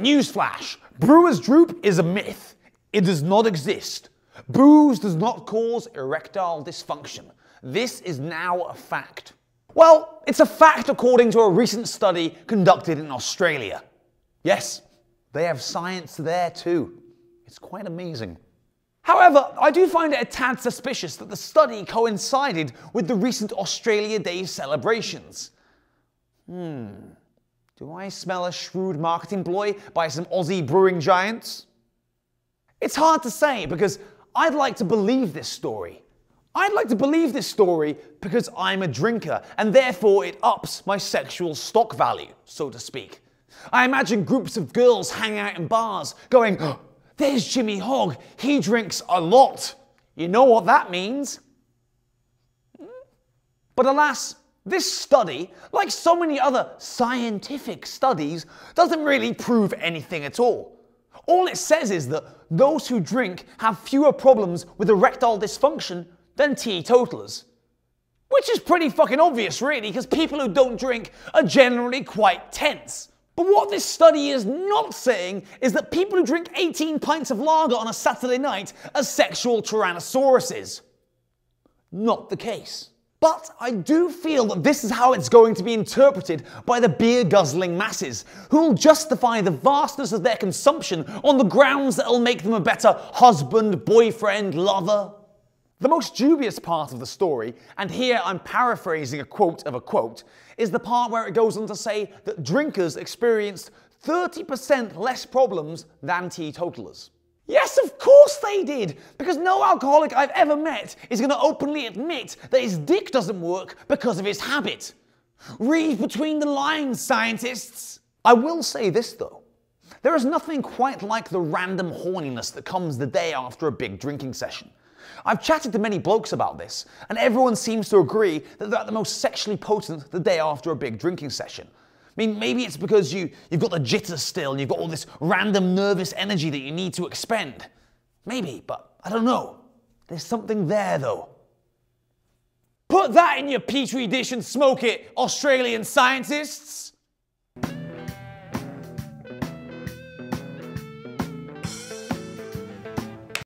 Newsflash, Brewers Droop is a myth. It does not exist. Booze does not cause erectile dysfunction. This is now a fact. Well, it's a fact according to a recent study conducted in Australia. Yes, they have science there too. It's quite amazing. However, I do find it a tad suspicious that the study coincided with the recent Australia Day celebrations. Do I smell a shrewd marketing ploy by some Aussie brewing giants? It's hard to say because I'd like to believe this story. I'd like to believe this story because I'm a drinker and therefore it ups my sexual stock value, so to speak. I imagine groups of girls hanging out in bars going, "Oh, there's Jimmy Hogg, he drinks a lot. You know what that means?" But alas, this study, like so many other scientific studies, doesn't really prove anything at all. All it says is that those who drink have fewer problems with erectile dysfunction than teetotalers. Which is pretty fucking obvious really, because people who don't drink are generally quite tense. But what this study is not saying is that people who drink 18 pints of lager on a Saturday night are sexual tyrannosauruses. Not the case. But I do feel that this is how it's going to be interpreted by the beer-guzzling masses, who will justify the vastness of their consumption on the grounds that it'll make them a better husband, boyfriend, lover. The most dubious part of the story, and here I'm paraphrasing a quote of a quote, is the part where it goes on to say that drinkers experienced 30% less problems than teetotalers. Yes, of course they did, because no alcoholic I've ever met is going to openly admit that his dick doesn't work because of his habit. Read between the lines, scientists. I will say this though, there is nothing quite like the random horniness that comes the day after a big drinking session. I've chatted to many blokes about this, and everyone seems to agree that they're at the most sexually potent the day after a big drinking session. I mean, maybe it's because you've got the jitters still and you've got all this random nervous energy that you need to expend. Maybe, but I don't know. There's something there though. Put that in your petri dish and smoke it, Australian scientists!